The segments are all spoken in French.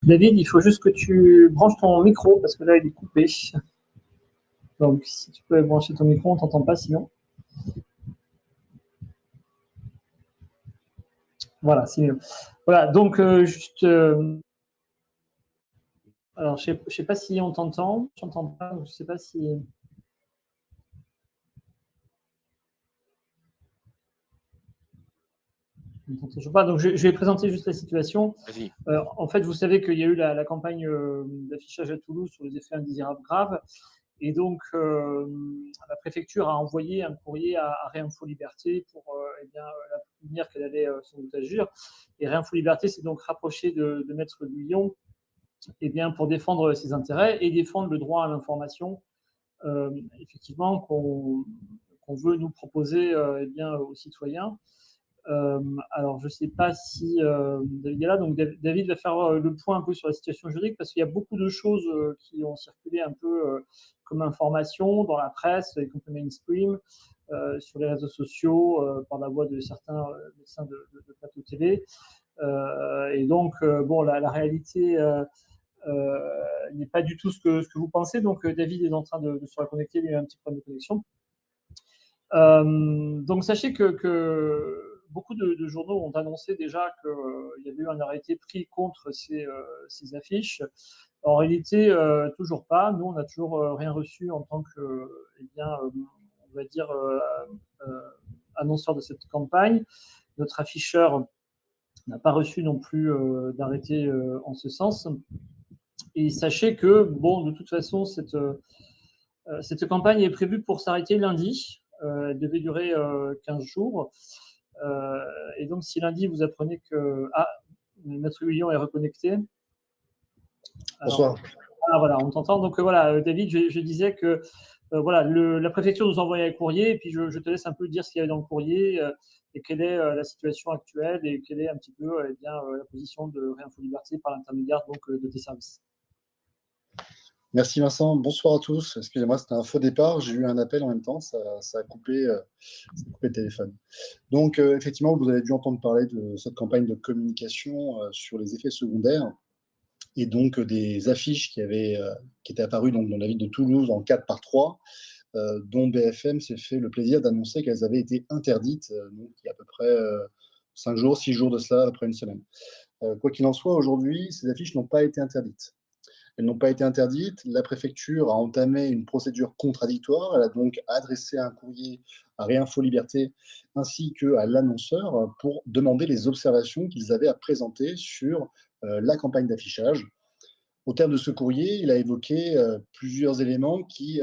David, il faut juste que tu branches ton micro parce que là, il est coupé. Donc, si tu peux brancher ton micro, on t'entend pas sinon. Voilà, c'est mieux. Voilà, donc alors, je sais pas si on t'entend. Je t'entends pas. Je sais pas si. On t'entend toujours pas. Donc, je vais présenter juste la situation. En fait, vous savez qu'il y a eu la campagne d'affichage à Toulouse sur les effets indésirables graves. Et donc, la préfecture a envoyé un courrier à Réinfo Liberté pour la prévenir qu'elle allait sans doute agir. Et Réinfo Liberté s'est donc rapproché de Maître Guyon pour défendre ses intérêts et défendre le droit à l'information, effectivement, qu'on veut nous proposer aux citoyens. Alors, je ne sais pas si David est là. Donc, David va faire le point un peu sur la situation juridique parce qu'il y a beaucoup de choses qui ont circulé un peu comme information dans la presse, y compris mainstream, sur les réseaux sociaux, par la voix de certains médecins de plateau télé. Et donc, la réalité n'est pas du tout ce que vous pensez. Donc, David est en train de se reconnecter. Il y a eu un petit problème de connexion. Donc, sachez que beaucoup de journaux ont annoncé déjà qu'il y avait eu un arrêté pris contre ces affiches. En réalité, toujours pas. Nous, on n'a toujours rien reçu en tant que, on va dire, annonceur de cette campagne. Notre afficheur n'a pas reçu non plus d'arrêté en ce sens. Et sachez que, de toute façon, cette campagne est prévue pour s'arrêter lundi. Elle devait durer 15 jours. Et donc, si lundi, vous apprenez que Maître Guyon est reconnecté. Bonsoir. Voilà, on t'entend. Donc, David, je disais que la préfecture nous envoyait un courrier, et puis je te laisse un peu dire ce qu'il y avait dans le courrier et quelle est la situation actuelle et quelle est un petit peu la position de Réinfo Liberté par l'intermédiaire de tes services. Merci Vincent, bonsoir à tous. Excusez-moi, c'était un faux départ, j'ai eu un appel en même temps, ça a coupé le téléphone. Donc effectivement, vous avez dû entendre parler de cette campagne de communication sur les effets secondaires et donc des affiches qui étaient apparues donc, dans la ville de Toulouse en 4x3, dont BFM s'est fait le plaisir d'annoncer qu'elles avaient été interdites, donc il y a à peu près 5 jours, 6 jours de cela, après une semaine. Quoi qu'il en soit, aujourd'hui, ces affiches n'ont pas été interdites. Elles n'ont pas été interdites. La préfecture a entamé une procédure contradictoire. Elle a donc adressé un courrier à Réinfo Liberté ainsi qu'à l'annonceur pour demander les observations qu'ils avaient à présenter sur la campagne d'affichage. Au terme de ce courrier, il a évoqué plusieurs éléments qui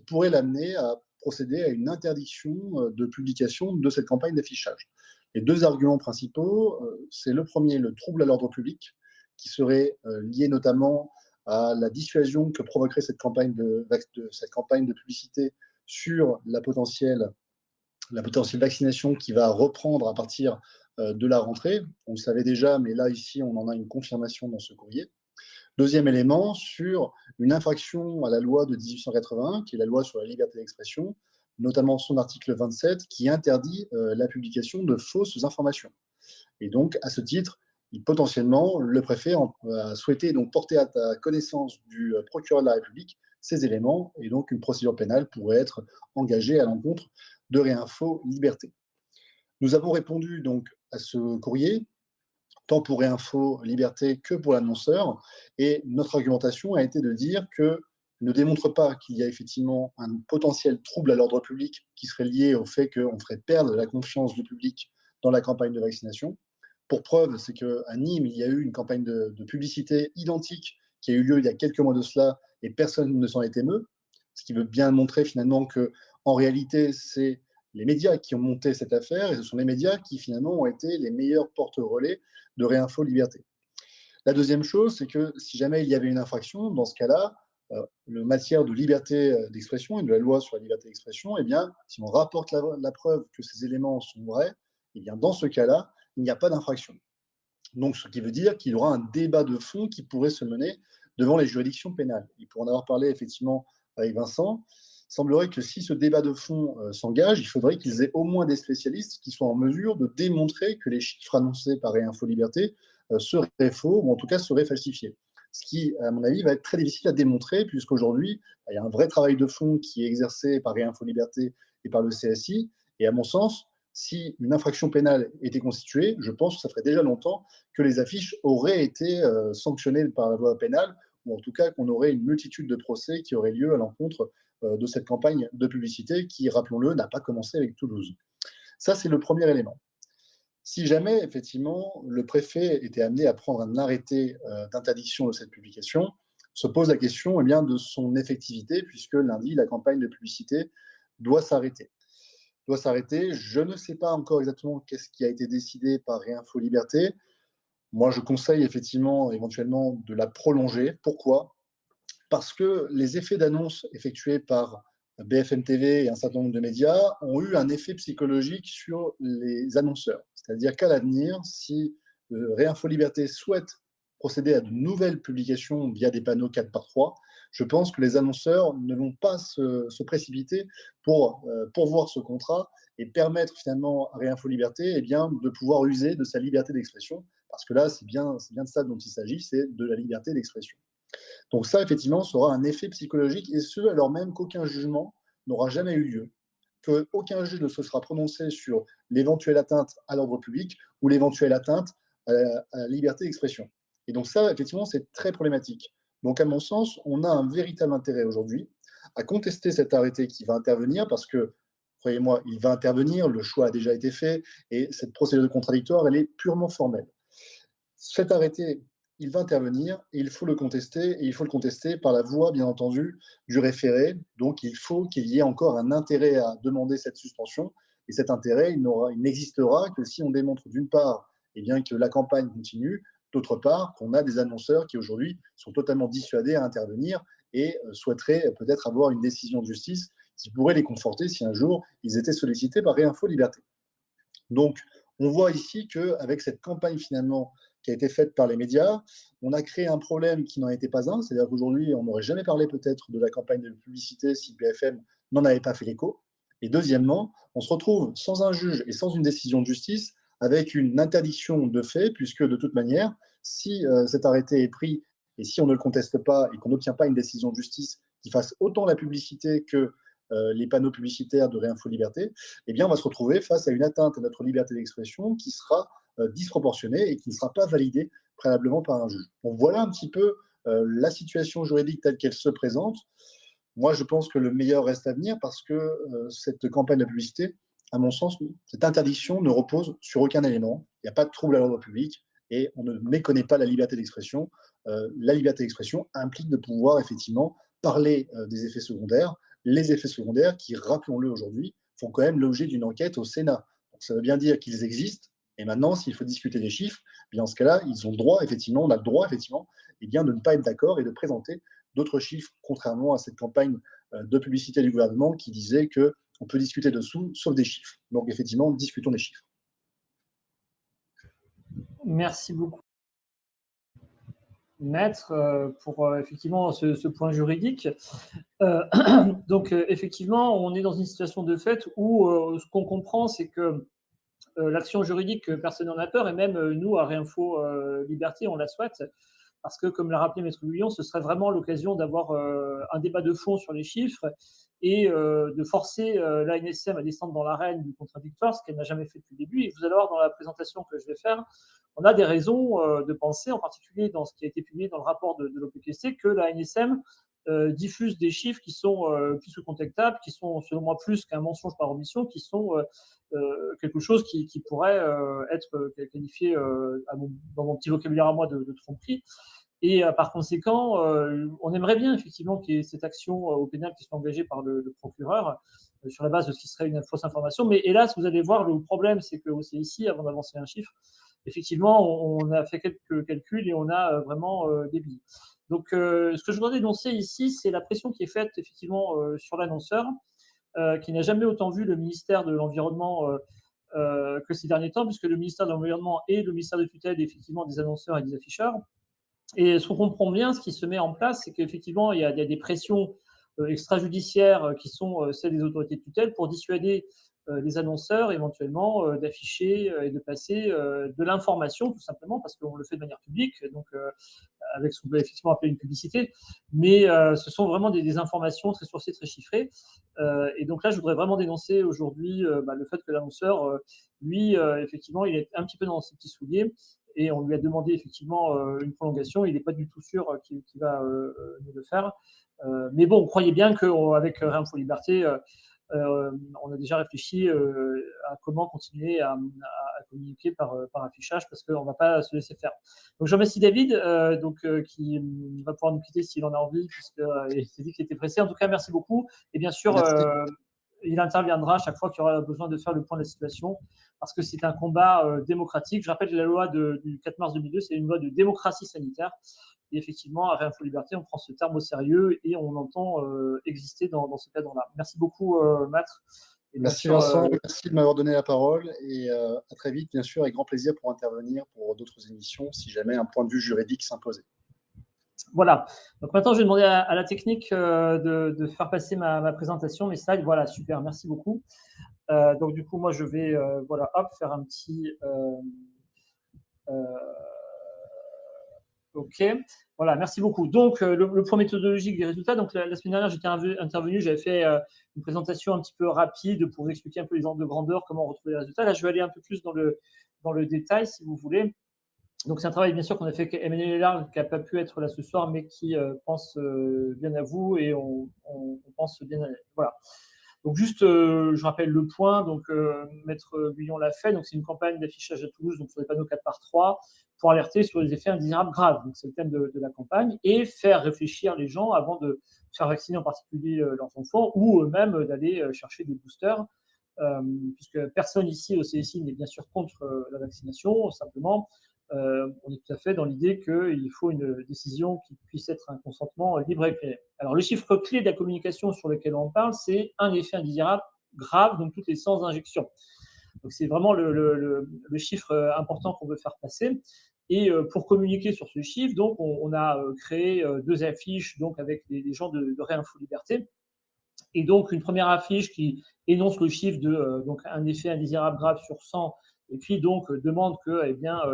pourraient l'amener à procéder à une interdiction de publication de cette campagne d'affichage. Les deux arguments principaux, c'est le premier, le trouble à l'ordre public, qui serait lié notamment à la dissuasion que provoquerait cette campagne de publicité sur la potentielle vaccination qui va reprendre à partir de la rentrée. On le savait déjà, mais là, ici, on en a une confirmation dans ce courrier. Deuxième élément, sur une infraction à la loi de 1881, qui est la loi sur la liberté d'expression, notamment son article 27, qui interdit la publication de fausses informations. Et donc, à ce titre, potentiellement, le préfet a souhaité donc porter à la connaissance du procureur de la République ces éléments, et donc une procédure pénale pourrait être engagée à l'encontre de Réinfo Liberté. Nous avons répondu donc à ce courrier, tant pour Réinfo Liberté que pour l'annonceur, et notre argumentation a été de dire que ne démontre pas qu'il y a effectivement un potentiel trouble à l'ordre public qui serait lié au fait qu'on ferait perdre la confiance du public dans la campagne de vaccination. Pour preuve, c'est qu'à Nîmes, il y a eu une campagne de publicité identique qui a eu lieu il y a quelques mois de cela et personne ne s'en est ému, ce qui veut bien montrer finalement qu'en réalité, c'est les médias qui ont monté cette affaire et ce sont les médias qui finalement ont été les meilleurs porte-relais de Réinfo Liberté. La deuxième chose, c'est que si jamais il y avait une infraction, dans ce cas-là, le matière de liberté d'expression et de la loi sur la liberté d'expression, eh bien, si on rapporte la preuve que ces éléments sont vrais, eh bien, dans ce cas-là, il n'y a pas d'infraction. Donc, ce qui veut dire qu'il y aura un débat de fond qui pourrait se mener devant les juridictions pénales. Et pour en avoir parlé effectivement avec Vincent, il semblerait que si ce débat de fond s'engage, il faudrait qu'ils aient au moins des spécialistes qui soient en mesure de démontrer que les chiffres annoncés par Réinfo Liberté serait faux, ou en tout cas serait falsifié. Ce qui, à mon avis, va être très difficile à démontrer, puisqu'aujourd'hui, il y a un vrai travail de fond qui est exercé par Réinfo Liberté et par le CSI. Et à mon sens, si une infraction pénale était constituée, je pense que ça ferait déjà longtemps que les affiches auraient été sanctionnées par la voie pénale, ou en tout cas qu'on aurait une multitude de procès qui auraient lieu à l'encontre de cette campagne de publicité qui, rappelons-le, n'a pas commencé avec Toulouse. Ça, c'est le premier élément. Si jamais, effectivement, le préfet était amené à prendre un arrêté d'interdiction de cette publication, se pose la question de son effectivité, puisque lundi, la campagne de publicité doit s'arrêter. Je ne sais pas encore exactement qu'est-ce qui a été décidé par Réinfo Liberté. Moi, je conseille effectivement, éventuellement, de la prolonger. Pourquoi ? Parce que les effets d'annonce effectués par BFM TV et un certain nombre de médias ont eu un effet psychologique sur les annonceurs. C'est-à-dire qu'à l'avenir, si Réinfo Liberté souhaite procéder à de nouvelles publications via des panneaux 4x3, je pense que les annonceurs ne vont pas se précipiter pour pourvoir ce contrat et permettre finalement à Réinfo Liberté de pouvoir user de sa liberté d'expression. Parce que là, c'est bien de ça dont il s'agit, c'est de la liberté d'expression. Donc ça, effectivement, ça aura un effet psychologique, et ce, alors même qu'aucun jugement n'aura jamais eu lieu, qu'aucun juge ne se sera prononcé sur l'éventuelle atteinte à l'ordre public ou l'éventuelle atteinte à la liberté d'expression. Et donc ça, effectivement, c'est très problématique. Donc à mon sens, on a un véritable intérêt aujourd'hui à contester cet arrêté qui va intervenir, parce que, croyez-moi, il va intervenir, le choix a déjà été fait, et cette procédure contradictoire, elle est purement formelle. Cet arrêté, il va intervenir et il faut le contester, et il faut le contester par la voie, bien entendu, du référé. Donc, il faut qu'il y ait encore un intérêt à demander cette suspension, et cet intérêt, il n'existera que si on démontre, d'une part, que la campagne continue, d'autre part, qu'on a des annonceurs qui, aujourd'hui, sont totalement dissuadés à intervenir et souhaiteraient peut-être avoir une décision de justice qui pourrait les conforter si un jour ils étaient sollicités par Réinfo Liberté. Donc, on voit ici qu'avec cette campagne finalement qui a été faite par les médias, on a créé un problème qui n'en était pas un. C'est-à-dire qu'aujourd'hui, on n'aurait jamais parlé peut-être de la campagne de publicité si BFM n'en avait pas fait l'écho. Et deuxièmement, on se retrouve sans un juge et sans une décision de justice, avec une interdiction de fait, puisque de toute manière, si cet arrêté est pris et si on ne le conteste pas et qu'on n'obtient pas une décision de justice qui fasse autant la publicité que les panneaux publicitaires de Réinfo Liberté, on va se retrouver face à une atteinte à notre liberté d'expression qui sera disproportionnée et qui ne sera pas validée préalablement par un juge. Donc voilà un petit peu la situation juridique telle qu'elle se présente. Moi, je pense que le meilleur reste à venir, parce que cette campagne de publicité, à mon sens, cette interdiction ne repose sur aucun élément. Il n'y a pas de trouble à l'ordre public et on ne méconnaît pas la liberté d'expression. La liberté d'expression implique de pouvoir effectivement parler des effets secondaires. Les effets secondaires qui, rappelons-le aujourd'hui, font quand même l'objet d'une enquête au Sénat. Donc ça veut bien dire qu'ils existent. Et maintenant, s'il faut discuter des chiffres, en ce cas-là, ils ont le droit, effectivement, on a le droit, effectivement, de ne pas être d'accord et de présenter d'autres chiffres, contrairement à cette campagne de publicité du gouvernement qui disait qu'on peut discuter dessous, sauf des chiffres. Donc, effectivement, discutons des chiffres. Merci beaucoup, Maître, pour effectivement ce point juridique. Donc, effectivement, on est dans une situation de fait où ce qu'on comprend, c'est que l'action juridique, personne n'en a peur, et même nous, à Réinfo Liberté, on la souhaite, parce que, comme l'a rappelé Maître Guyon, ce serait vraiment l'occasion d'avoir un débat de fond sur les chiffres et de forcer l'ANSM à descendre dans l'arène du contradictoire, ce qu'elle n'a jamais fait depuis le début. Et vous allez voir dans la présentation que je vais faire, on a des raisons de penser, en particulier dans ce qui a été publié dans le rapport de l'OPQST, que l'ANSM diffuse des chiffres qui sont plus que contestables, qui sont, selon moi, plus qu'un mensonge par omission, qui sont quelque chose qui pourrait être qualifié, dans mon petit vocabulaire à moi, de tromperie. Et par conséquent, on aimerait bien effectivement qu'il y ait cette action au pénal qui soit engagée par le procureur sur la base de ce qui serait une fausse information. Mais hélas, vous allez voir, le problème, c'est que c'est ici, avant d'avancer un chiffre, effectivement, on a fait quelques calculs et on a vraiment des billes. Donc, ce que je voudrais dénoncer ici, c'est la pression qui est faite effectivement sur l'annonceur, qui n'a jamais autant vu le ministère de l'Environnement que ces derniers temps, puisque le ministère de l'Environnement et le ministère de tutelle, effectivement, des annonceurs et des afficheurs. Et ce qu'on comprend bien, ce qui se met en place, c'est qu'effectivement, il y a des pressions extrajudiciaires qui sont celles des autorités de tutelle pour dissuader les annonceurs éventuellement d'afficher et de passer de l'information tout simplement parce qu'on le fait de manière publique, donc avec ce qu'on peut effectivement appeler une publicité, mais ce sont vraiment des informations très sourcées, très chiffrées. Et donc là, je voudrais vraiment dénoncer aujourd'hui le fait que l'annonceur, lui, effectivement, il est un petit peu dans ses petits souliers et on lui a demandé effectivement une prolongation. Il n'est pas du tout sûr qu'il va nous le faire. Mais bon, croyez bien qu'avec Réinfo Liberté, on a déjà réfléchi à comment continuer à communiquer par affichage parce qu'on ne va pas se laisser faire. Donc, je remercie David qui va pouvoir nous quitter s'il en a envie, puisqu'il s'est dit qu'il était pressé. En tout cas, merci beaucoup. Et bien sûr, il interviendra chaque fois qu'il y aura besoin de faire le point de la situation, parce que c'est un combat démocratique. Je rappelle que la loi du 4 mars 2002, c'est une loi de démocratie sanitaire. Et effectivement, à Réinfo Liberté, on prend ce terme au sérieux et on entend exister dans ce cadre-là. Merci beaucoup, Matt. Merci Vincent, merci de m'avoir donné la parole et à très vite, bien sûr, avec grand plaisir pour intervenir pour d'autres émissions si jamais un point de vue juridique s'imposait. Voilà. Donc maintenant, je vais demander à la technique de faire passer ma présentation, mes slides. Voilà, super, merci beaucoup. Donc du coup, moi, je vais faire un petit... OK. Voilà, merci beaucoup. Donc, le point méthodologique des résultats. Donc, la semaine dernière, j'étais intervenu, j'avais fait une présentation un petit peu rapide pour vous expliquer un peu les ordres de grandeur, comment retrouver les résultats. Là, je vais aller un peu plus dans le détail, si vous voulez. Donc, c'est un travail, bien sûr, qu'on a fait avec Emmanuel Largue, qui n'a pas pu être là ce soir, mais qui pense bien à vous et on pense bien à elle. Voilà. Donc, juste, je rappelle le point. Donc, Maître Guyon l'a fait. Donc, c'est une campagne d'affichage à Toulouse, donc sur les panneaux 4x3, pour alerter sur les effets indésirables graves. Donc, c'est le thème de la campagne. Et faire réfléchir les gens avant de faire vacciner en particulier leurs enfants ou eux-mêmes d'aller chercher des boosters. Puisque personne ici au CSI n'est bien sûr contre la vaccination. Simplement, on est tout à fait dans l'idée qu'il faut une décision qui puisse être un consentement libre et éclairé. Alors, le chiffre clé de la communication sur lequel on parle, c'est un effet indésirable grave, donc toutes les 100 injections. Donc, c'est vraiment le chiffre important qu'on veut faire passer. Et pour communiquer sur ce chiffre, donc, on a créé 2 affiches donc, avec des gens de Réinfo Liberté. Et donc, une première affiche qui énonce le chiffre de donc un effet indésirable grave sur 100, et puis donc demande que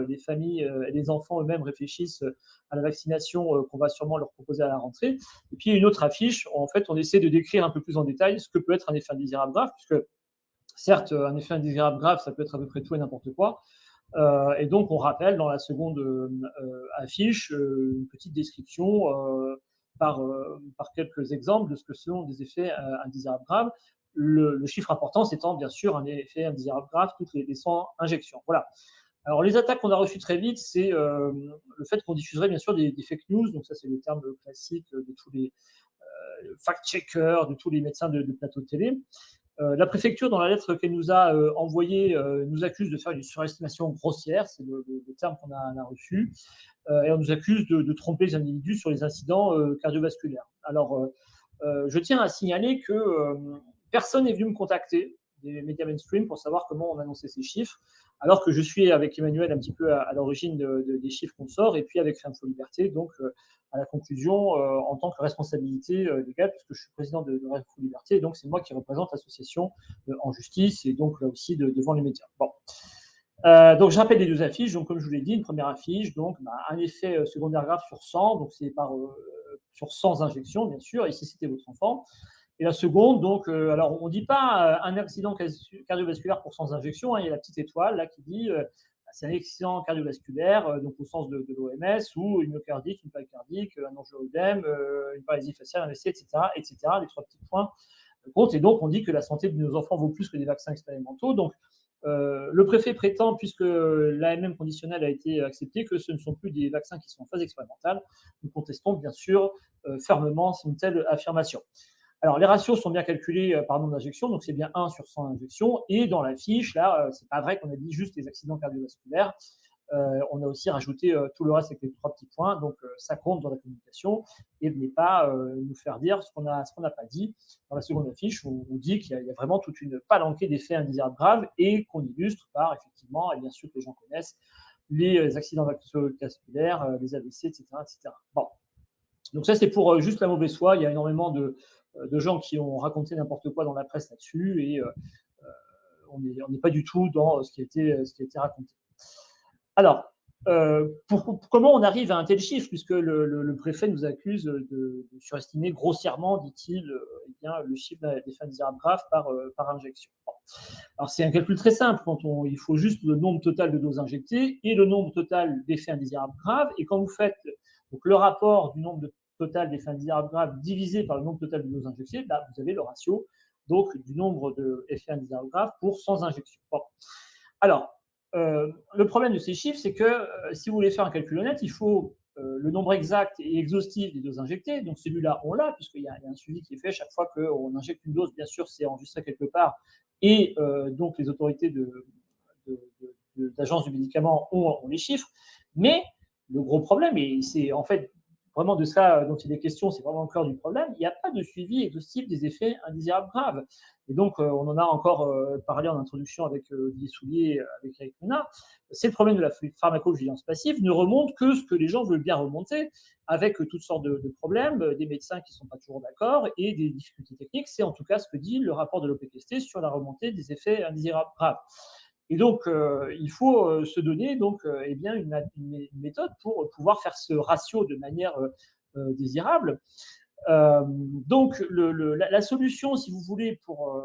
les familles et les enfants eux-mêmes réfléchissent à la vaccination qu'on va sûrement leur proposer à la rentrée. Et puis une autre affiche, en fait, on essaie de décrire un peu plus en détail ce que peut être un effet indésirable grave, puisque certes, un effet indésirable grave, ça peut être à peu près tout et n'importe quoi. Et donc, on rappelle dans la seconde affiche une petite description par quelques exemples de ce que sont des effets indésirables graves. Le chiffre important, c'est bien sûr un effet indésirable grave toutes les 100 injections. Voilà. Alors, les attaques qu'on a reçues très vite, c'est le fait qu'on diffuserait bien sûr des fake news. Donc, ça, c'est le terme classique de tous les fact-checkers, de tous les médecins de plateau de télé. La préfecture, dans la lettre qu'elle nous a envoyée, nous accuse de faire une surestimation grossière, c'est le terme qu'on a reçu, et on nous accuse de tromper les individus sur les incidents cardiovasculaires. Alors, je tiens à signaler que personne n'est venu me contacter des médias mainstream pour savoir comment on annonçait ces chiffres, alors que je suis avec Emmanuel un petit peu à l'origine des chiffres qu'on sort, et puis avec Réinfo Liberté, donc à la conclusion en tant que responsabilité légale, puisque je suis président de Réinfo Liberté, et donc c'est moi qui représente l'association en justice, et donc là aussi devant les médias. Bon. Donc, je rappelle les 2 affiches. Donc, comme je vous l'ai dit, une première affiche, donc un effet secondaire grave sur 100, donc c'est sur 100 injections, bien sûr, et si c'était votre enfant. Et la seconde, donc, alors on ne dit pas un accident cardiovasculaire pour 100 injections, hein, il y a la petite étoile là qui dit c'est un accident cardiovasculaire, donc au sens de l'OMS, ou une myocardite, une plaque cardiaque, un angioœdème, une paralysie faciale, un AVC, etc., etc., les 3 petits points comptent. Et donc, on dit que la santé de nos enfants vaut plus que des vaccins expérimentaux. Donc, le préfet prétend, puisque l'AMM conditionnelle a été acceptée, que ce ne sont plus des vaccins qui sont en phase expérimentale. Nous contestons bien sûr fermement une telle affirmation. Alors, les ratios sont bien calculés par nombre d'injections, donc c'est bien 1 sur 100 injections. Et dans la fiche, là, c'est pas vrai qu'on a dit juste les accidents cardiovasculaires. On a aussi rajouté tout le reste avec les 3 petits points, donc ça compte dans la communication, et venez pas nous faire dire ce qu'on n'a pas dit. Dans la seconde affiche, on dit qu'il y a vraiment toute une palanquée d'effets indésirables graves et qu'on illustre par, effectivement, et bien sûr que les gens connaissent, les accidents cardiovasculaires, les AVC, etc., etc. Bon. Donc ça, c'est pour juste la mauvaise foi. Il y a énormément de gens qui ont raconté n'importe quoi dans la presse là-dessus, et on n'est pas du tout dans ce qui a été raconté. Alors, comment on arrive à un tel chiffre, puisque le préfet nous accuse de surestimer grossièrement, dit-il, le chiffre d'effets indésirables graves par injection. Bon. Alors, c'est un calcul très simple. Il faut juste le nombre total de doses injectées et le nombre total d'effets indésirables graves. Et quand vous faites donc, le rapport du nombre total d'effets indésirables graves divisé par le nombre total de doses injectées, là, vous avez le ratio donc, du nombre d'effets indésirables graves pour 100 injections. Bon. Alors, le problème de ces chiffres, c'est que si vous voulez faire un calcul honnête, il faut le nombre exact et exhaustif des doses injectées. Donc celui-là, on l'a, puisqu'il y a un suivi qui est fait chaque fois qu'on injecte une dose. Bien sûr, c'est enregistré quelque part. Et donc les autorités d'agence du médicament ont les chiffres. Mais le gros problème, et c'est en fait vraiment de ça dont il est question, c'est vraiment le cœur du problème, il n'y a pas de suivi exhaustif des effets indésirables graves. Et donc, on en a encore parlé en introduction avec Olivier Soulier, avec Eric Ménard. C'est le problème de la pharmacovigilance passive, ne remonte que ce que les gens veulent bien remonter, avec toutes sortes de problèmes, des médecins qui ne sont pas toujours d'accord et des difficultés techniques. C'est en tout cas ce que dit le rapport de l'OPQST sur la remontée des effets indésirables graves. Et donc, il faut se donner donc, une méthode pour pouvoir faire ce ratio de manière désirable. Donc, la solution, si vous voulez, pour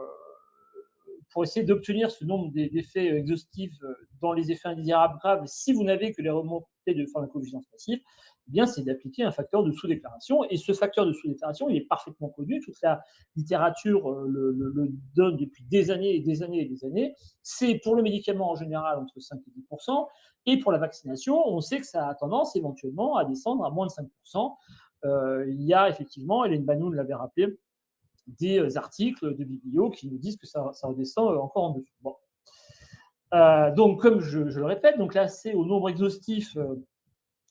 essayer d'obtenir ce nombre d'effets exhaustifs dans les effets indésirables graves, si vous n'avez que les remontées de pharmacovigilance passive, eh bien, c'est d'appliquer un facteur de sous-déclaration. Et ce facteur de sous-déclaration, il est parfaitement connu. Toute la littérature le donne depuis des années et des années et des années. C'est pour le médicament en général entre 5 et 10%. Et pour la vaccination, on sait que ça a tendance éventuellement à descendre à moins de 5%. Il y a effectivement, Hélène Banoun l'avait rappelé, des articles de biblio qui nous disent que ça redescend encore en dessous. Bon. Donc, comme je le répète, donc là, c'est au nombre exhaustif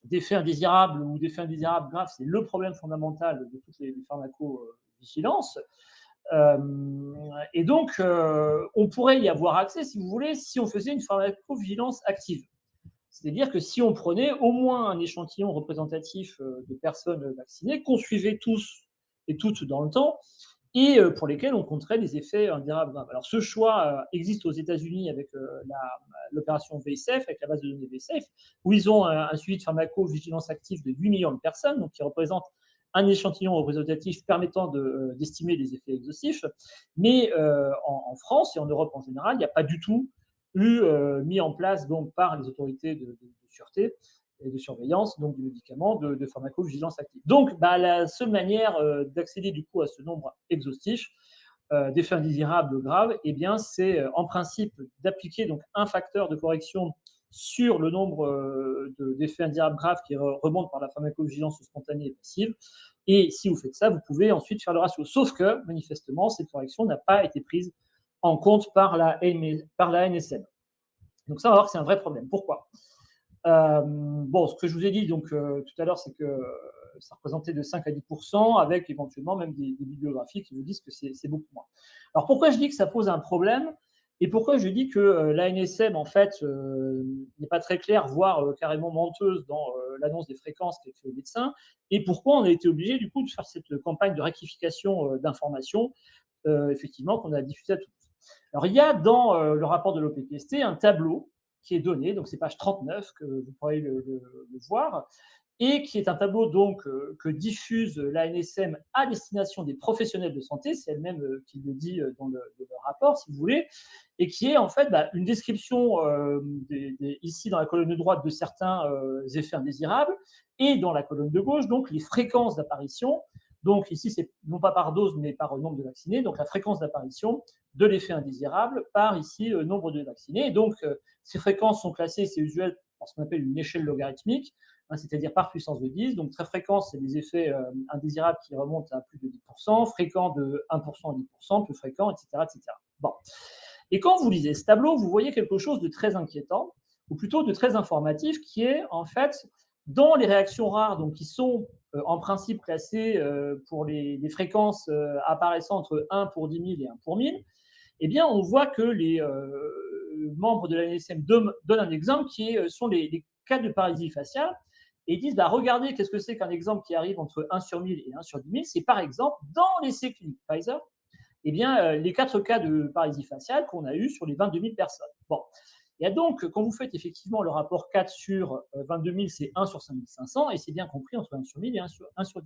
d'effets indésirables ou d'effets indésirables graves, c'est le problème fondamental de toutes les pharmacovigilances. Et donc, on pourrait y avoir accès, si vous voulez, si on faisait une pharmacovigilance active. C'est-à-dire que si on prenait au moins un échantillon représentatif de personnes vaccinées, qu'on suivait tous et toutes dans le temps, et pour lesquels on compterait des effets indésirables graves. Alors, ce choix existe aux États-Unis avec l'opération VSafe, avec la base de données VSafe, où ils ont un suivi de pharmacovigilance active de 8 millions de personnes, donc qui représente un échantillon représentatif permettant d'estimer les effets exhaustifs. Mais en France et en Europe en général, il n'y a pas du tout eu mis en place donc, par les autorités de sûreté et de surveillance donc, du médicament de pharmacovigilance active. Donc, la seule manière d'accéder du coup à ce nombre exhaustif d'effets indésirables graves, eh bien, c'est en principe d'appliquer donc un facteur de correction sur le nombre d'effets indésirables graves qui remontent par la pharmacovigilance spontanée et passive. Et si vous faites ça, vous pouvez ensuite faire le ratio. Sauf que, manifestement, cette correction n'a pas été prise en compte par la NSM. Donc ça, on va voir que c'est un vrai problème. Pourquoi ? Ce que je vous ai dit donc, tout à l'heure, c'est que ça représentait de 5 à 10%, avec éventuellement même des bibliographies qui vous disent que c'est beaucoup moins. Alors pourquoi je dis que ça pose un problème et pourquoi je dis que l'ANSM, en fait, n'est pas très claire, voire carrément menteuse dans l'annonce des fréquences qu'a fait le médecin, et pourquoi on a été obligé, du coup, de faire cette campagne de rectification d'informations, effectivement, qu'on a diffusée à tous. Alors, il y a dans le rapport de l'OPQST un tableau qui est donné, donc c'est page 39 que vous pourrez le voir, et qui est un tableau donc que diffuse l'ANSM à destination des professionnels de santé, c'est elle-même qui le dit dans le rapport, si vous voulez, et qui est en fait une description ici dans la colonne de droite de certains effets indésirables, et dans la colonne de gauche, donc les fréquences d'apparition. Donc ici, c'est non pas par dose, mais par nombre de vaccinés, donc la fréquence d'apparition de l'effet indésirable par ici nombre de vaccinés. Et donc, ces fréquences sont classées, c'est usuel, par ce qu'on appelle une échelle logarithmique, c'est-à-dire par puissance de 10. Donc, très fréquent, c'est des effets indésirables qui remontent à plus de 10%, fréquent de 1% à 10%, peu fréquent, etc., etc. Bon. Et quand vous lisez ce tableau, vous voyez quelque chose de très inquiétant, ou plutôt de très informatif, qui est en fait dans les réactions rares, donc qui sont en principe classées pour les fréquences apparaissant entre 1 pour 10 000 et 1 pour 1000, eh bien, on voit que les membres de l'ANSM donnent un exemple qui sont les cas de paralysie faciale, et ils disent, regardez, qu'est-ce que c'est qu'un exemple qui arrive entre 1 sur 1000 et 1 sur 10 000 ? C'est par exemple dans l'essai clinique Pfizer, eh bien, les 4 cas de paralysie faciale qu'on a eu sur les 22 000 personnes. Bon. Et donc, quand vous faites effectivement le rapport 4 sur 22 000, c'est 1 sur 5 500, et c'est bien compris entre 1 sur 1000 et 1 sur 10 000.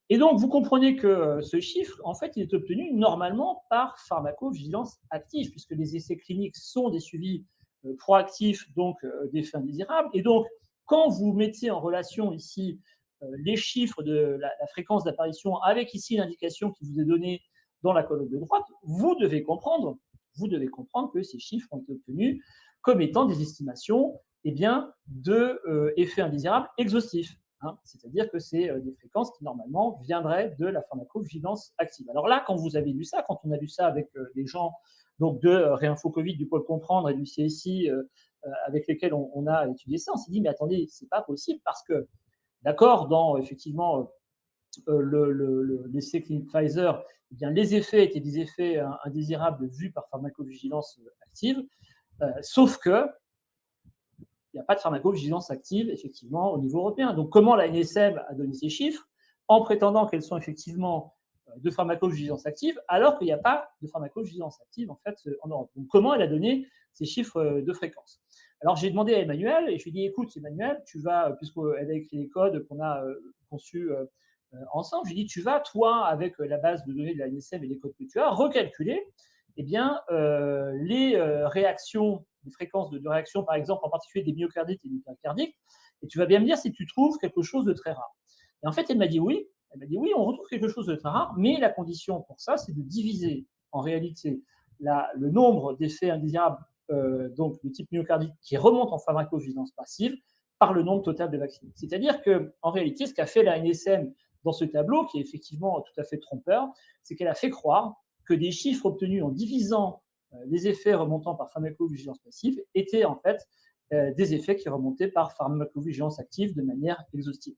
Et donc, vous comprenez que ce chiffre, en fait, il est obtenu normalement par pharmacovigilance active, puisque les essais cliniques sont des suivis proactifs, donc d'effets indésirables. Et donc, quand vous mettez en relation ici les chiffres de la fréquence d'apparition avec ici l'indication qui vous est donnée dans la colonne de droite, vous devez comprendre que ces chiffres ont été obtenus comme étant des estimations d'effets indésirables exhaustifs. C'est-à-dire que c'est des fréquences qui, normalement, viendraient de la pharmacovigilance active. Alors là, quand vous avez lu ça, quand on a lu ça avec les gens donc de Réinfo Covid, du Pôle Comprendre et du CSI, avec lesquels on a étudié ça, on s'est dit, mais attendez, c'est pas possible parce que, d'accord, dans effectivement l'essai clinique Pfizer, eh bien, les effets étaient des effets indésirables vus par pharmacovigilance active, sauf que il n'y a pas de pharmacovigilance active, effectivement, au niveau européen. Donc, comment la NSM a donné ces chiffres en prétendant qu'elles sont effectivement de pharmacovigilance active, alors qu'il n'y a pas de pharmacovigilance active, en fait, en Europe. Donc, comment elle a donné ces chiffres de fréquence? Alors, j'ai demandé à Emmanuel, et je lui ai dit, écoute, Emmanuel, tu vas, puisqu'elle a écrit les codes qu'on a conçus ensemble, je lui ai dit, tu vas, toi, avec la base de données de la NSM et les codes que tu as, recalculer les réactions, les fréquences de réaction, par exemple, en particulier des myocardites et des péricardites, et tu vas bien me dire si tu trouves quelque chose de très rare. Et en fait, elle m'a dit oui, on retrouve quelque chose de très rare, mais la condition pour ça, c'est de diviser en réalité le nombre d'effets indésirables, donc de type myocardite, qui remontent en pharmacovigilance passive, par le nombre total de vaccinés. C'est-à-dire qu'en réalité, ce qu'a fait la NSM dans ce tableau, qui est effectivement tout à fait trompeur, c'est qu'elle a fait croire que des chiffres obtenus en divisant les effets remontant par pharmacovigilance passive étaient en fait des effets qui remontaient par pharmacovigilance active de manière exhaustive.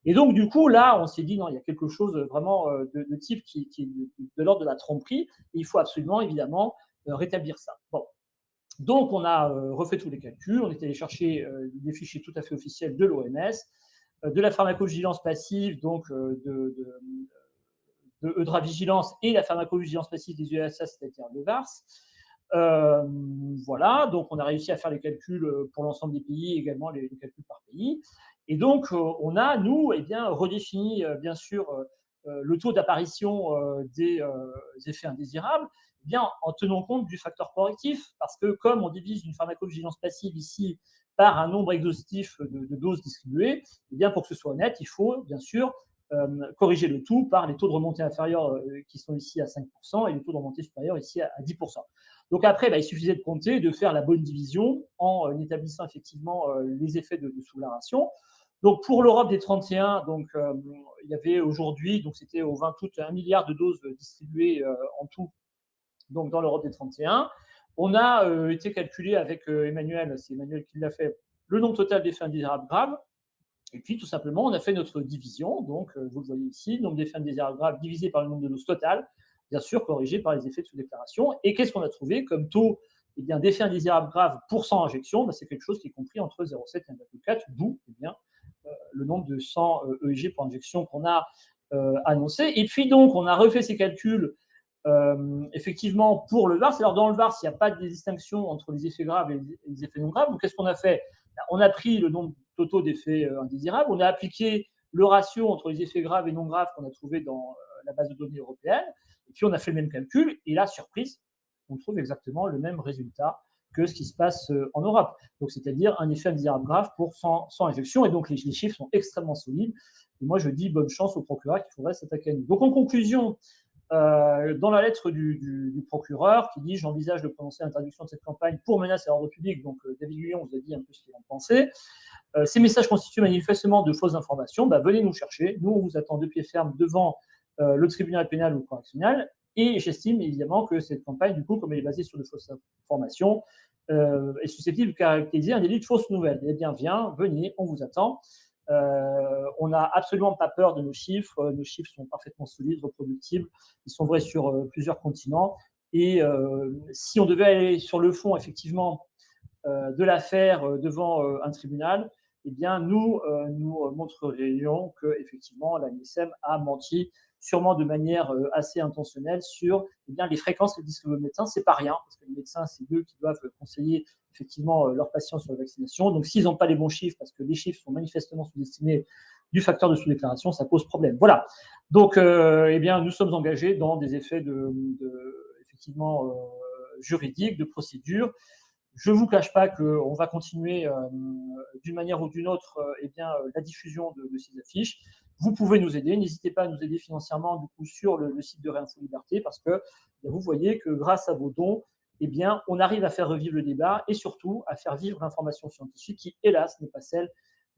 Et donc, du coup, là, on s'est dit, non, il y a quelque chose vraiment de type qui est de l'ordre de la tromperie, et il faut absolument, évidemment, rétablir ça. Bon. Donc, on a refait tous les calculs, on est allé chercher des fichiers tout à fait officiels de l'OMS, de la pharmacovigilance passive, donc de Eudravigilance et la pharmacovigilance passive des USA, c'est-à-dire le VARS. Voilà, donc on a réussi à faire les calculs pour l'ensemble des pays, également les calculs par pays. Et donc, on a, nous, redéfini, bien sûr, le taux d'apparition des effets indésirables, en tenant compte du facteur correctif, parce que comme on divise une pharmacovigilance passive ici par un nombre exhaustif de doses distribuées, pour que ce soit honnête, il faut, bien sûr, corriger le tout par les taux de remontée inférieurs qui sont ici à 5% et les taux de remontée supérieurs ici à 10%. Donc après, il suffisait de compter, de faire la bonne division en établissant effectivement les effets de sous-narration. Donc pour l'Europe des 31, donc, il y avait aujourd'hui, donc c'était au 20 août, 1 milliard de doses distribuées en tout donc dans l'Europe des 31. On a été calculé avec Emmanuel, c'est Emmanuel qui l'a fait, le nombre total d'effets indésirables graves. Et puis, tout simplement, on a fait notre division. Donc, vous le voyez ici, le nombre d'effets indésirables graves divisé par le nombre de doses totales, bien sûr, corrigé par les effets de sous-déclaration. Et qu'est-ce qu'on a trouvé comme taux d'effets indésirables graves pour 100 injections? C'est quelque chose qui est compris entre 0,7 et 1,4, d'où le nombre de 100 EEG pour injection qu'on a annoncé. Et puis, donc, on a refait ces calculs effectivement pour le VARS. Alors, dans le VARS, il n'y a pas de distinction entre les effets graves et les effets non graves. Donc, qu'est-ce qu'on a fait? On a pris le nombre totaux d'effets indésirables, on a appliqué le ratio entre les effets graves et non graves qu'on a trouvé dans la base de données européenne, et puis on a fait le même calcul, et là, surprise, on trouve exactement le même résultat que ce qui se passe en Europe. Donc, c'est-à-dire un effet indésirable grave pour 100 injections, et donc les chiffres sont extrêmement solides. Et moi, je dis bonne chance au procureur qu'il faudrait s'attaquer à nous. Donc, en conclusion, dans la lettre du procureur qui dit « J'envisage de prononcer l'interdiction de cette campagne pour menace à l'ordre public », donc David Guyon vous a dit un peu ce qu'il en pensait. Ces messages constituent manifestement de fausses informations. Venez nous chercher. Nous, on vous attend de pied ferme devant le tribunal pénal ou correctionnel. Et j'estime évidemment que cette campagne, du coup, comme elle est basée sur de fausses informations, est susceptible de caractériser un délit de fausse nouvelle. Eh bien, venez, on vous attend. On n'a absolument pas peur de nos chiffres. Nos chiffres sont parfaitement solides, reproductibles. Ils sont vrais sur plusieurs continents. Et si on devait aller sur le fond, effectivement, de l'affaire devant un tribunal, eh bien, nous montrerions que effectivement l'ANSM a menti, sûrement de manière assez intentionnelle, sur les fréquences que disent le médecin. C'est pas rien, parce que les médecins, c'est eux qui doivent conseiller effectivement leurs patients sur la vaccination. Donc, s'ils n'ont pas les bons chiffres, parce que les chiffres sont manifestement sous-estimés du facteur de sous-déclaration, ça pose problème. Voilà. Donc, nous sommes engagés dans des effets effectivement juridiques, de procédure. Je ne vous cache pas qu'on va continuer d'une manière ou d'une autre la diffusion de ces affiches. Vous pouvez nous aider, n'hésitez pas à nous aider financièrement du coup, sur le site de Réinfo Liberté parce que vous voyez que grâce à vos dons, on arrive à faire revivre le débat et surtout à faire vivre l'information scientifique qui, hélas, n'est pas celle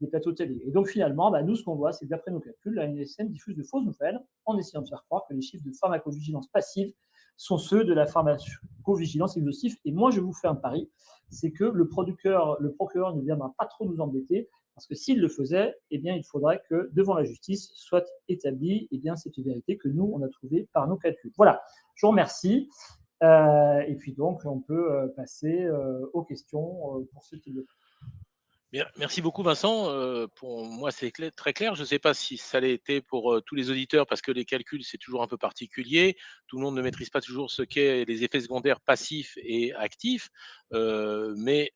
des plateaux télé. Et donc finalement, nous, ce qu'on voit, c'est que d'après nos calculs, la NSM diffuse de fausses nouvelles en essayant de faire croire que les chiffres de pharmacovigilance passive sont ceux de la pharmacovigilance exhaustive. Et moi, je vous fais un pari, c'est que le procureur ne viendra pas trop nous embêter, parce que s'il le faisait, il faudrait que devant la justice soit établie cette vérité que nous, on a trouvée par nos calculs. Voilà, je vous remercie. Et puis donc, on peut passer aux questions pour ceux qui le font. Bien, merci beaucoup Vincent. Pour moi, c'est très clair. Je ne sais pas si ça l'ait été pour tous les auditeurs, parce que les calculs, c'est toujours un peu particulier. Tout le monde ne maîtrise pas toujours ce qu'est les effets secondaires passifs et actifs. Mais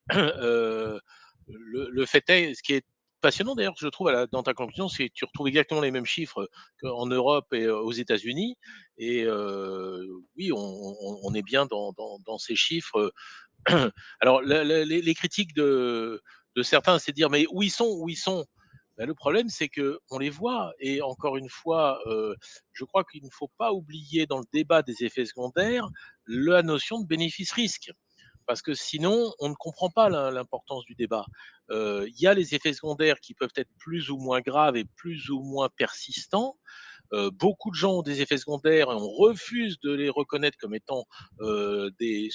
le fait est, ce qui est passionnant d'ailleurs, je trouve, dans ta conclusion, c'est que tu retrouves exactement les mêmes chiffres qu'en Europe et aux États-Unis. Et oui, on est bien dans ces chiffres. Alors, les critiques de certains, c'est de dire mais où ils sont. Ben, le problème, c'est que on les voit. Et encore une fois, je crois qu'il ne faut pas oublier dans le débat des effets secondaires la notion de bénéfice-risque. Parce que sinon, on ne comprend pas l'importance du débat. Il y a les effets secondaires qui peuvent être plus ou moins graves et plus ou moins persistants. Beaucoup de gens ont des effets secondaires et on refuse de les reconnaître comme étant des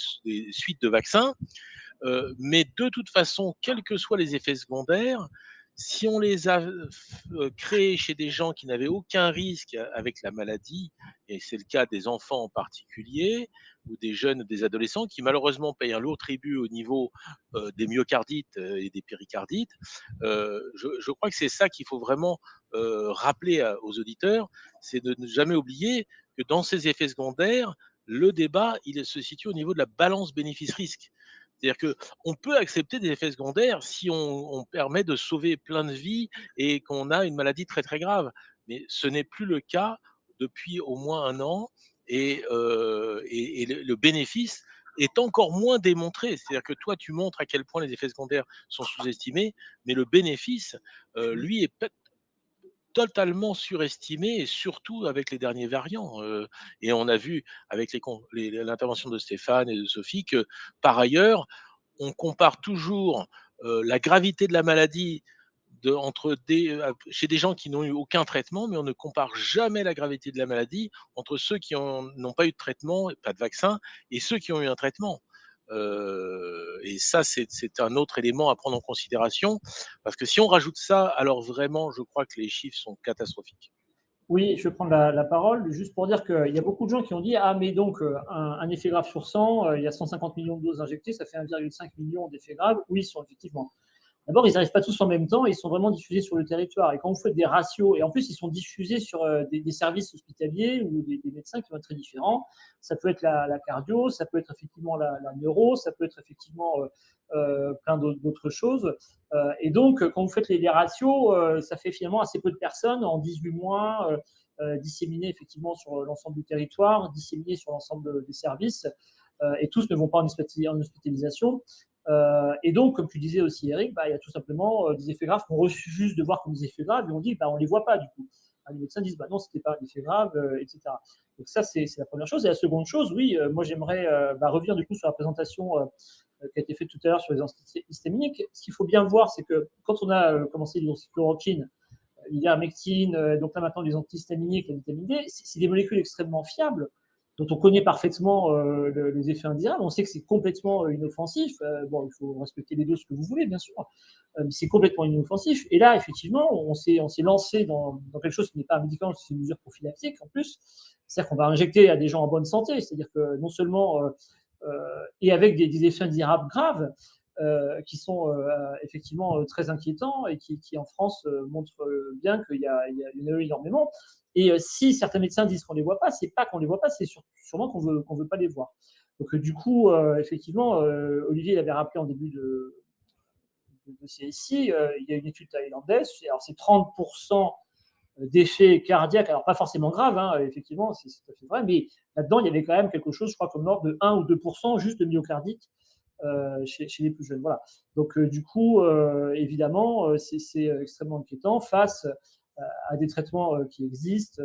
suites de vaccins. Mais de toute façon, quels que soient les effets secondaires, si on les a créés chez des gens qui n'avaient aucun risque avec la maladie, et c'est le cas des enfants en particulier, ou des jeunes, des adolescents, qui malheureusement payent un lourd tribut au niveau des myocardites et des péricardites, je crois que c'est ça qu'il faut vraiment rappeler aux auditeurs, c'est de ne jamais oublier que dans ces effets secondaires, le débat, il se situe au niveau de la balance bénéfice-risque. C'est-à-dire qu'on peut accepter des effets secondaires si on permet de sauver plein de vies et qu'on a une maladie très très grave. Mais ce n'est plus le cas depuis au moins 1 an et le bénéfice est encore moins démontré. C'est-à-dire que toi, tu montres à quel point les effets secondaires sont sous-estimés, mais le bénéfice, lui, est totalement surestimé et surtout avec les derniers variants. Et on a vu avec l'intervention de Stéphane et de Sophie que par ailleurs, on compare toujours la gravité de la maladie chez des gens qui n'ont eu aucun traitement, mais on ne compare jamais la gravité de la maladie entre ceux qui n'ont pas eu de traitement, pas de vaccin, et ceux qui ont eu un traitement. Et ça, c'est un autre élément à prendre en considération, parce que si on rajoute ça, alors vraiment, je crois que les chiffres sont catastrophiques. Oui, je vais prendre la parole juste pour dire qu'il y a beaucoup de gens qui ont dit ah mais donc un effet grave sur 100, il y a 150 millions de doses injectées, ça fait 1,5 million d'effets graves. Oui, ils sont effectivement. D'abord, ils n'arrivent pas tous en même temps, ils sont vraiment diffusés sur le territoire. Et quand vous faites des ratios, et en plus, ils sont diffusés sur des services hospitaliers ou des médecins qui vont être très différents. Ça peut être la cardio, ça peut être effectivement la neuro, ça peut être effectivement plein d'autres choses. Et donc, quand vous faites les ratios, ça fait finalement assez peu de personnes en 18 mois, disséminées effectivement sur l'ensemble du territoire, disséminées sur l'ensemble des services. Et tous ne vont pas en hospitalisation. Et donc, comme tu disais aussi, Eric, il y a tout simplement des effets graves qu'on refuse de voir comme des effets graves et on dit on ne les voit pas du coup. Les médecins disent non, ce n'était pas un effet grave, etc. Donc, ça, c'est la première chose. Et la seconde chose, oui, moi, j'aimerais revenir du coup sur la présentation qui a été faite tout à l'heure sur les antihistaminiques. Ce qu'il faut bien voir, c'est que quand on a commencé l'hydroxychloroquine, l'ivermectine, donc là maintenant les antihistaminiques, la vitamine D, c'est des molécules extrêmement fiables dont on connaît parfaitement les effets indésirables. On sait que c'est complètement inoffensif. Il faut respecter les doses que vous voulez, bien sûr. Mais c'est complètement inoffensif. Et là, effectivement, on s'est lancé dans quelque chose qui n'est pas un médicament, c'est une mesure prophylactique en plus. C'est-à-dire qu'on va injecter à des gens en bonne santé. C'est-à-dire que non seulement, et avec des effets indésirables graves, qui sont effectivement très inquiétants et qui en France montrent bien qu'il y a énormément. Et si certains médecins disent qu'on ne les voit pas, c'est pas qu'on ne les voit pas, c'est sûrement qu'on veut pas les voir. Donc du coup, effectivement, Olivier l'avait rappelé en début de CSI, il y a une étude thaïlandaise, alors c'est 30% d'effets cardiaques, alors pas forcément graves, hein, effectivement, c'est tout à fait vrai, mais là-dedans, il y avait quand même quelque chose, je crois, comme l'ordre de 1 ou 2% juste de myocardite chez les plus jeunes. Voilà. Donc, du coup, évidemment, c'est extrêmement inquiétant face à des traitements qui existent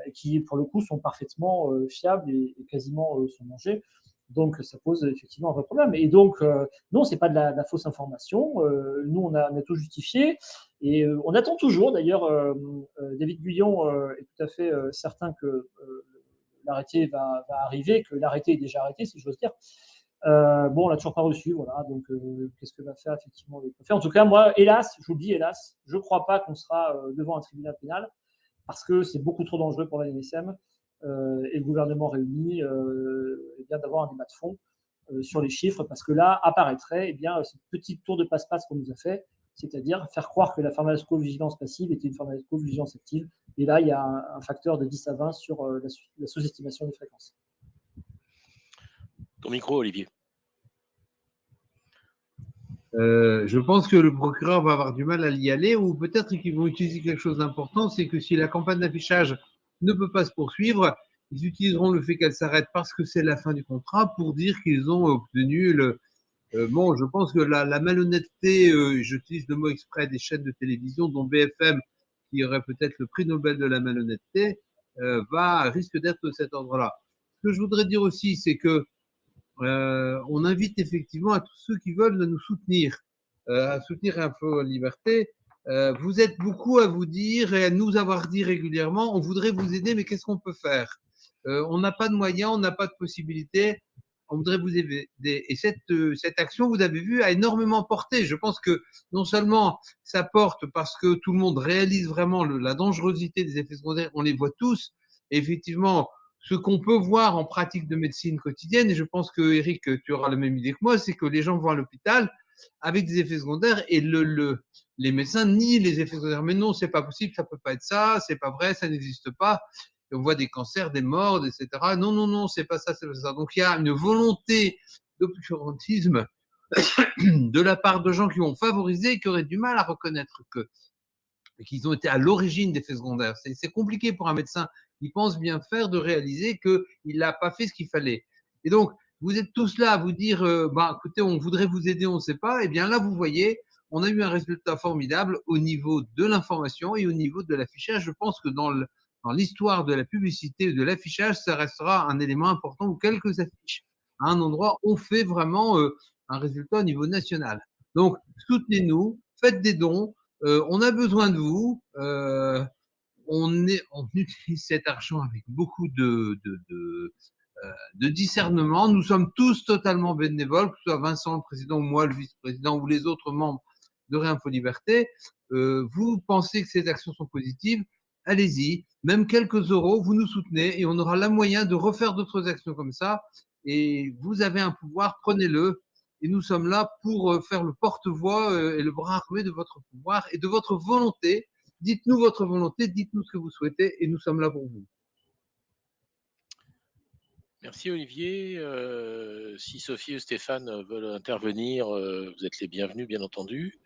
et qui, pour le coup, sont parfaitement fiables et quasiment sans danger. Donc, ça pose effectivement un vrai problème. Et donc, non, c'est pas de la fausse information. Nous, on a tout justifié. Et on attend toujours, d'ailleurs, David Guyon est tout à fait certain que l'arrêté va arriver, que l'arrêté est déjà arrêté, si j'ose dire. Bon, on l'a toujours pas reçu, voilà. Donc, qu'est-ce que va faire effectivement le préfet? En tout cas, moi, hélas, je vous le dis, hélas, je crois pas qu'on sera devant un tribunal pénal parce que c'est beaucoup trop dangereux pour la NSM et le gouvernement réuni bien d'avoir un débat de fond sur les chiffres parce que là apparaîtrait cette petite tour de passe-passe qu'on nous a fait, c'est-à-dire faire croire que la pharmacovigilance passive était une pharmacovigilance active. Et là, il y a un facteur de 10 à 20 sur la sous-estimation des fréquences. Ton micro, Olivier. Je pense que le procureur va avoir du mal à y aller, ou peut-être qu'ils vont utiliser quelque chose d'important, c'est que si la campagne d'affichage ne peut pas se poursuivre, ils utiliseront le fait qu'elle s'arrête parce que c'est la fin du contrat pour dire qu'ils ont obtenu le... bon, je pense que la malhonnêteté, j'utilise le mot exprès, des chaînes de télévision, dont BFM, qui aurait peut-être le prix Nobel de la malhonnêteté, risque d'être de cet ordre-là. Ce que je voudrais dire aussi, c'est que on invite effectivement à tous ceux qui veulent nous soutenir, à soutenir Info Liberté. Vous êtes beaucoup à vous dire et à nous avoir dit régulièrement, on voudrait vous aider, mais qu'est-ce qu'on peut faire? On n'a pas de moyens, on n'a pas de possibilités, on voudrait vous aider. Et cette action, vous avez vu, a énormément porté. Je pense que non seulement ça porte parce que tout le monde réalise vraiment la dangerosité des effets secondaires, on les voit tous, et effectivement, ce qu'on peut voir en pratique de médecine quotidienne, et je pense que Eric, tu auras la même idée que moi, c'est que les gens vont à l'hôpital avec des effets secondaires et les médecins nient les effets secondaires. Mais non, c'est pas possible, ça peut pas être ça, c'est pas vrai, ça n'existe pas. Et on voit des cancers, des morts, etc. Non, non, non, c'est pas ça, c'est pas ça. Donc il y a une volonté d'obscurantisme de la part de gens qui ont favorisé et qui auraient du mal à reconnaître qu'ils ont été à l'origine d'effets secondaires. C'est compliqué pour un médecin qui pense bien faire de réaliser qu'il n'a pas fait ce qu'il fallait. Et donc, vous êtes tous là à vous dire, écoutez, on voudrait vous aider, on ne sait pas. Et bien là, vous voyez, on a eu un résultat formidable au niveau de l'information et au niveau de l'affichage. Je pense que dans l'histoire de la publicité ou de l'affichage, ça restera un élément important où quelques affiches à un endroit ont fait vraiment un résultat au niveau national. Donc, soutenez-nous, faites des dons. On a besoin de vous. On utilise cet argent avec beaucoup de discernement. Nous sommes tous totalement bénévoles, que ce soit Vincent, le président, ou moi, le vice-président, ou les autres membres de Réinfo Liberté. Vous pensez que ces actions sont positives, allez-y. Même quelques euros, vous nous soutenez et on aura la moyen de refaire d'autres actions comme ça. Et vous avez un pouvoir, prenez-le. Et nous sommes là pour faire le porte-voix et le bras armé de votre pouvoir et de votre volonté. Dites-nous votre volonté, dites-nous ce que vous souhaitez et nous sommes là pour vous. Merci Olivier. Si Sophie ou Stéphane veulent intervenir, vous êtes les bienvenus, bien entendu.